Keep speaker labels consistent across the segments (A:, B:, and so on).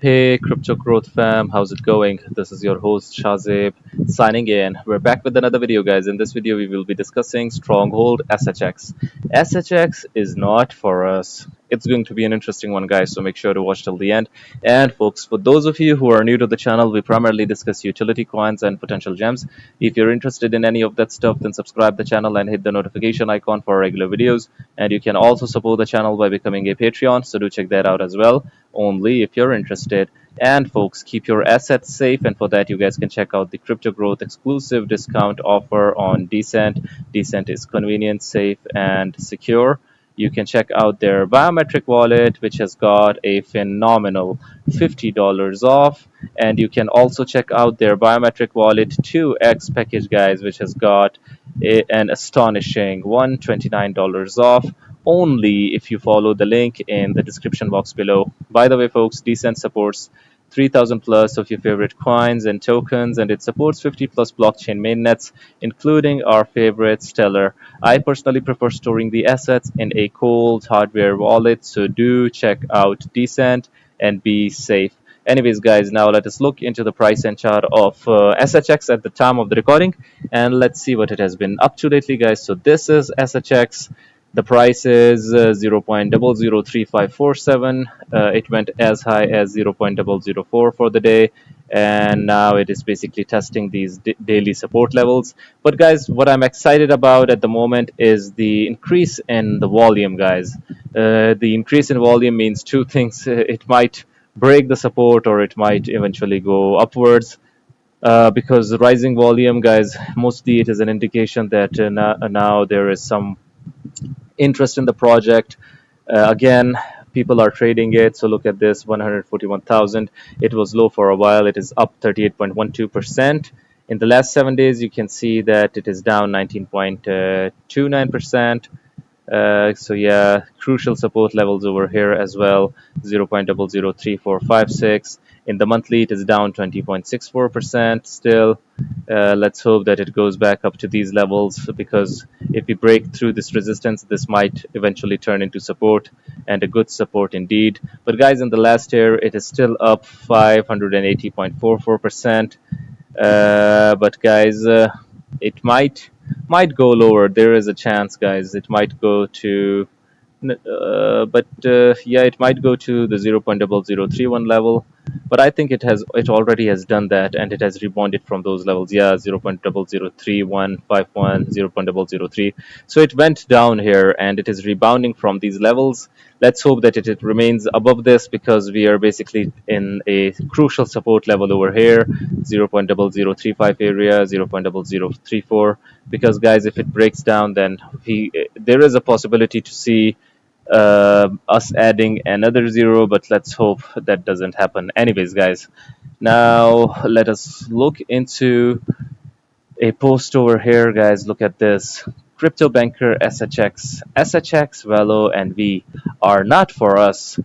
A: Hey, Crypto Growth fam, how's it going? This is your host Shazib signing in. We're back with another video, guys. In this video, we will be discussing Stronghold SHX. SHX is not for us. It's going to be an interesting one, guys, so make sure to watch till the end. And, folks, for those of you who are new to the channel, we primarily discuss utility coins and potential gems. If you're interested in any of that stuff, then subscribe the channel and hit the notification icon for regular videos. And you can also support the channel by becoming a Patreon, so do check that out as well, only if you're interested. And folks, keep your assets safe, and for that you guys can check out the Crypto Growth exclusive discount offer on Decent. Decent is convenient, safe, and secure. You can check out their biometric wallet, which has got a phenomenal $50 off, and you can also check out their biometric wallet 2x package, guys, which has got an astonishing $129 off, only if you follow the link in the description box below. By the way, folks, Decent supports 3000 plus of your favorite coins and tokens, and it supports 50 plus blockchain mainnets, including our favorite Stellar. I personally prefer storing the assets in a cold hardware wallet, so do check out Decent and be safe. Anyways, guys, now let us look into the price and chart of SHX at the time of the recording, and let's see what it has been up to lately, guys. So this is SHX. The price is 0.003547. It went as high as 0.004 for the day, and now it is basically testing these daily support levels. But guys, what I'm excited about at the moment is the increase in the volume, guys. The increase in volume means two things. It might break the support, or it might eventually go upwards. Because rising volume, guys, mostly it is an indication that now there is some interest in the project. Again, people are trading it. So look at this, 141,000. It was low for a while. It is up 38.12%. In the last 7 days, you can see that it is down 19.29%. So yeah, crucial support levels over here as well, 0.003456. In the monthly, it is down 20.64% still. Let's hope that it goes back up to these levels, because if we break through this resistance, this might eventually turn into support, and a good support indeed. But guys, in the last year, it is still up 580.44%. But guys, it might go lower. There is a chance, guys. It might go to yeah, it might go to the 0.0031 level, but I think it already has done that, and it has rebounded from those levels. Yeah, 0.003151, 0.003. So it went down here, and it is rebounding from these levels. Let's hope that it remains above this, because we are basically in a crucial support level over here, 0.0035 area, 0.0034. Because guys, if it breaks down, then there is a possibility to see us adding another zero, but let's hope that doesn't happen. Anyways, guys, now let us look into a post over here, guys. Look at this. Crypto banker SHX. SHX, VELO, and V are not for us,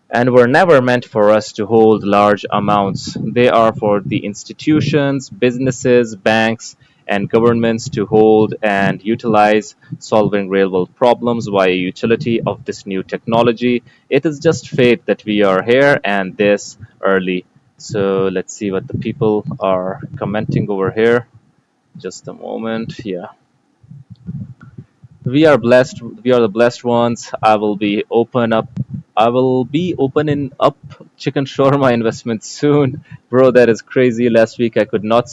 A: and were never meant for us to hold large amounts. They are for the institutions, businesses, banks, and governments to hold and utilize, solving real world problems via utility of this new technology. It is just fate that we are here and this early. So let's see what the people are commenting over here. Just a moment. Yeah, we are blessed. We are the blessed ones. I will be opening up chicken shawarma investment soon. Bro, that is crazy. Last week I could not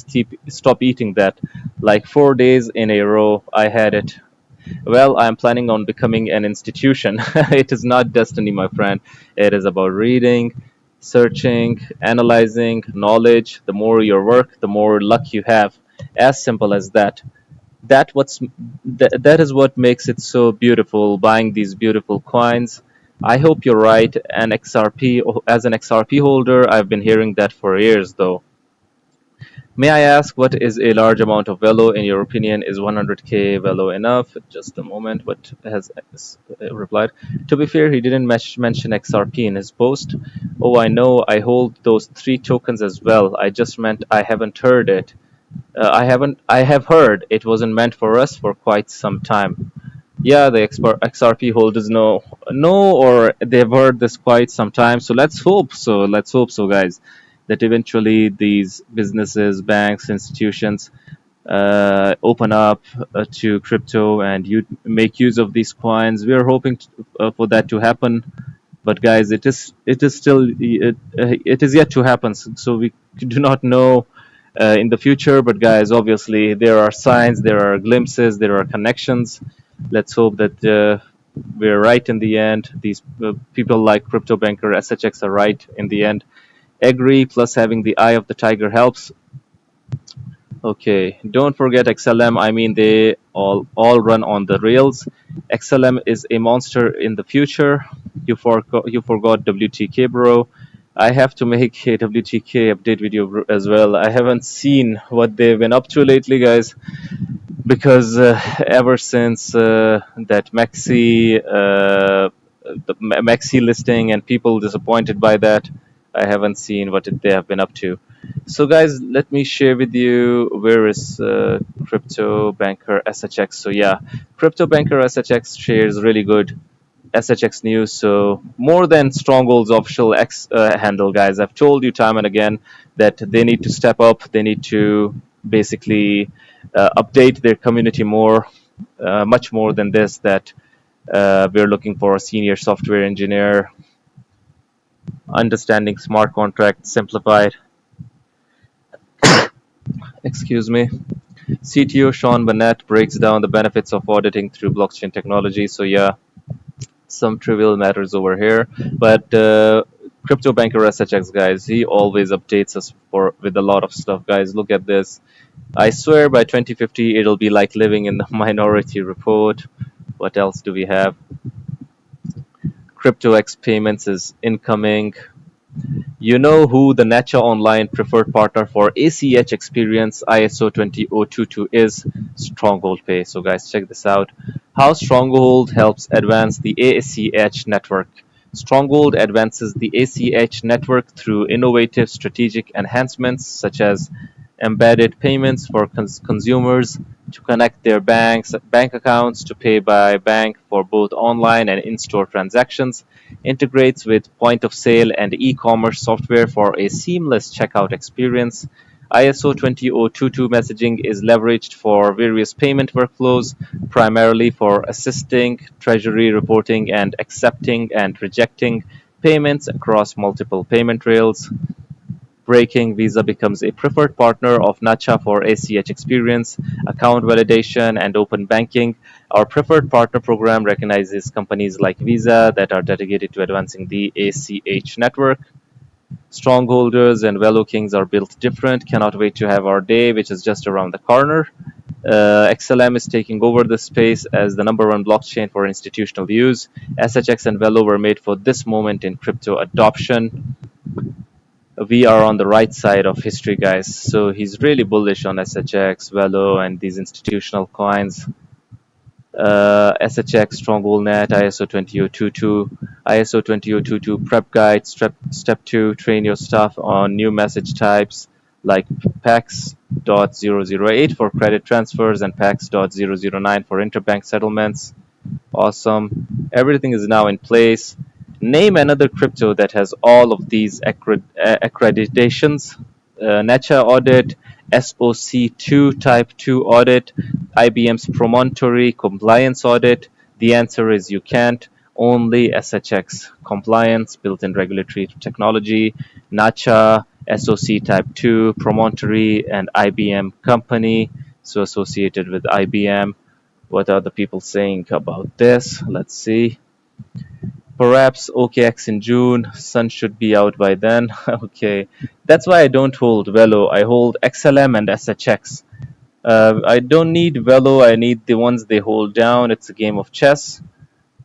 A: stop eating that. Like 4 days in a row I had it. Well, I'm planning on becoming an institution. It is not destiny, my friend. It is about reading, searching, analyzing knowledge. The more your work, the more luck you have. As simple as that. That is what makes it so beautiful, buying these beautiful coins. I hope you're right. As an XRP holder, I've been hearing that for years, though. May I ask, what is a large amount of VELO in your opinion? Is 100k VELO enough? Just a moment. What has replied? To be fair, he didn't mention XRP in his post. Oh, I know. I hold those three tokens as well. I just meant I haven't heard it. I have heard it wasn't meant for us for quite some time. yeah, the XRP holders know, or they've heard this quite some time. So let's hope so. Let's hope so, guys, that eventually these businesses, banks, institutions open up to crypto and you make use of these coins. We are hoping for that to happen, but guys, it is still it is yet to happen. So we do not know in the future. But guys, obviously there are signs, there are glimpses, there are connections. Let's hope that we're right in the end. These people like crypto banker SHX are right in the end. Agree, plus having the eye of the tiger helps. Okay, don't forget XLM. I mean, they all run on the rails. XLM is a monster in the future. You forgot WTK, bro. I have to make a WTK update video as well. I haven't seen what they've been up to lately, guys, because ever since that Maxi listing and people disappointed by that, I haven't seen what they have been up to. So guys, let me share with you where is crypto banker SHX. So yeah, crypto banker SHX shares really good SHX news. So more than Stronghold's official X handle, guys. I've told you time and again that they need to step up. They need to basically update their community more, much more than this. That we're looking for a senior software engineer, understanding smart contracts, simplified. Excuse me. CTO Sean Bennet breaks down the benefits of auditing through blockchain technology. So yeah, some trivial matters over here, but crypto banker SHX, guys, he always updates us for with a lot of stuff, guys. Look at this. I swear by 2050 it'll be like living in the Minority Report. What else do we have? CryptoX payments is incoming. You know who the Nacha Online preferred partner for ACH experience ISO 20022 is? Stronghold Pay. So guys, check this out. How Stronghold helps advance the ACH network. Stronghold advances the ACH network through innovative strategic enhancements such as embedded payments for consumers to connect their bank accounts to pay by bank for both online and in-store transactions, integrates with point of sale and e-commerce software for a seamless checkout experience. ISO 20022 messaging is leveraged for various payment workflows, primarily for assisting treasury reporting and accepting and rejecting payments across multiple payment rails. Breaking, Visa becomes a preferred partner of Nacha for ACH experience, account validation, and open banking. Our preferred partner program recognizes companies like Visa that are dedicated to advancing the ACH network. Strongholders and VELO Kings are built different. Cannot wait to have our day, which is just around the corner. XLM is taking over the space as the number one blockchain for institutional use. SHX and VELO were made for this moment in crypto adoption. We are on the right side of history, guys. So he's really bullish on SHX, VELO, and these institutional coins. SHX, Stronghold Net, ISO 20022, ISO 20022 Prep Guide, Step 2, train your staff on new message types like PAX.008 for credit transfers and PAX.009 for interbank settlements. Awesome. Everything is now in place. Name another crypto that has all of these accreditations. Nacha audit, SOC2 type 2 audit, IBM's promontory compliance audit. The answer is you can't. Only SHX compliance, built-in regulatory technology, Nacha, SOC type 2, promontory, and IBM company. So associated with IBM. What are the people saying about this? Let's see. Perhaps OKX in June. Sun should be out by then. Okay. That's why I don't hold VELO. I hold XLM and SHX. I don't need VELO. I need the ones they hold down. It's a game of chess.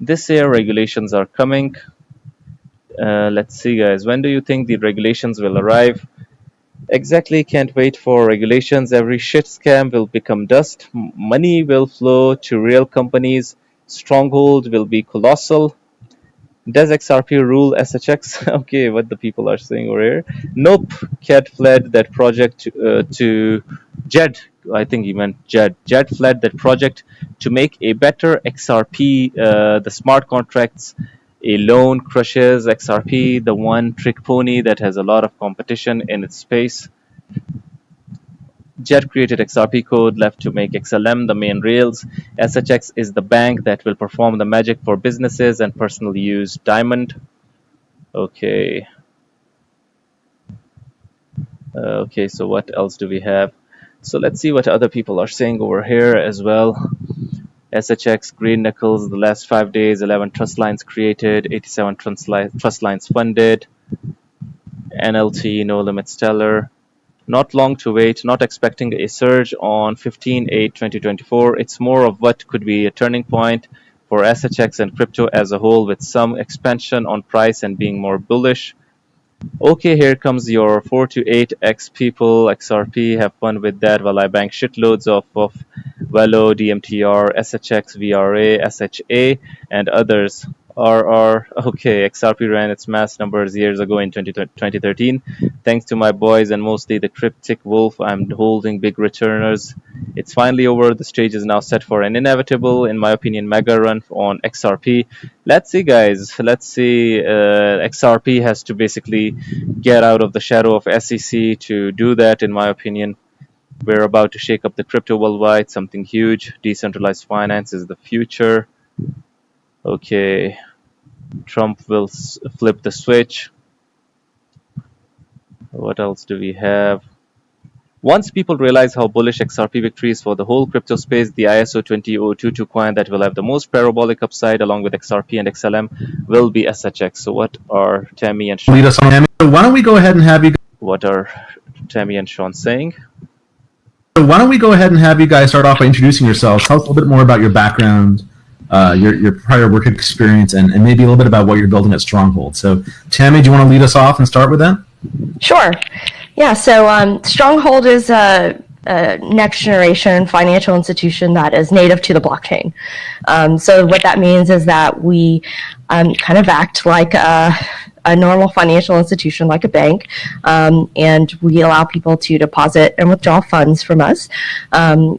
A: This year, regulations are coming. Let's see, guys. When do you think the regulations will arrive? Exactly, can't wait for regulations. Every shit scam will become dust. Money will flow to real companies. Stronghold will be colossal. Does XRP rule SHX? Okay, what the people are saying over here. Nope, Cat fled that project to Jed. I think he meant Jed. Jed fled that project to make a better XRP. The smart contracts alone crushes XRP, the one trick pony that has a lot of competition in its space. Jet created XRP code left to make XLM the main rails. SHX is the bank that will perform the magic for businesses and personal use. Diamond. Okay. Okay, so what else do we have? So let's see what other people are saying over here as well. SHX, green nickels, the last 5 days, 11 trust lines created, 87 trust lines funded. NLT, no limit stellar. Not long to wait, not expecting a surge on 15/8/2024. It's more of what could be a turning point for SHX and crypto as a whole, with some expansion on price and being more bullish. Okay, here comes your 4 to 8x people. XRP, have fun with that while I bank shitloads of VELO, DMTR, SHX, VRA, SHA, and others. RR. Okay, XRP ran its mass numbers years ago in 2013. Thanks to my boys and mostly the cryptic wolf, I'm holding big returners. It's finally over. The stage is now set for an inevitable, in my opinion, mega run on XRP. Let's see, guys. Let's see. XRP has to basically get out of the shadow of SEC to do that, in my opinion. We're about to shake up the crypto worldwide, something huge. Decentralized finance is the future. Okay, Trump will flip the switch. What else do we have? Once people realize how bullish XRP victory is for the whole crypto space, the ISO 20022 coin that will have the most parabolic upside along with XRP and XLM will be SHX. So what are Tammy and Sean?
B: Lead us on, Tammy. So why don't we go ahead and have you?
A: What are Tammy and Sean saying?
B: So why don't we go ahead and have you guys start off by introducing yourselves? Tell us a little bit more about your background, your prior work experience, and maybe a little bit about what you're building at Stronghold. So, Tammy, do you want to lead us off and start with that?
C: Sure. Yeah. So Stronghold is a next generation financial institution that is native to the blockchain. So what that means is that we kind of act like a normal financial institution, like a bank, and we allow people to deposit and withdraw funds from us,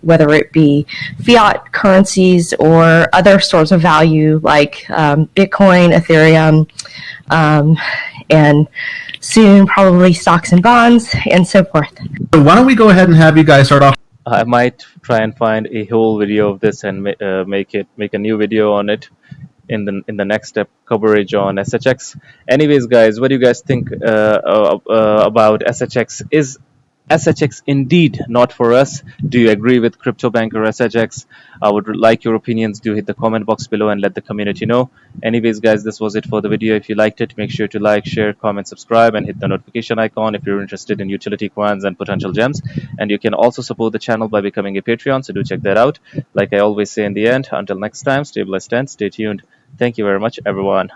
C: whether it be fiat currencies or other stores of value like Bitcoin, Ethereum, and soon probably stocks and bonds, and so forth.
B: So why don't we go ahead and have you guys start off?
A: I might try and find a whole video of this and make a new video on it in the next step coverage on SHX. Anyways, guys, what do you guys think about SHX? Is SHX indeed not for us? Do you agree with crypto banker SHX? I would like your opinions. Do hit the comment box below and let the community know. Anyways, guys, this was it for the video. If you liked it, make sure to like, share, comment, subscribe, and hit the notification icon if you're interested in utility coins and potential gems. And you can also support the channel by becoming a Patreon, so do check that out. Like I always say in the end, until next time, stay blessed and stay tuned. Thank you very much, everyone.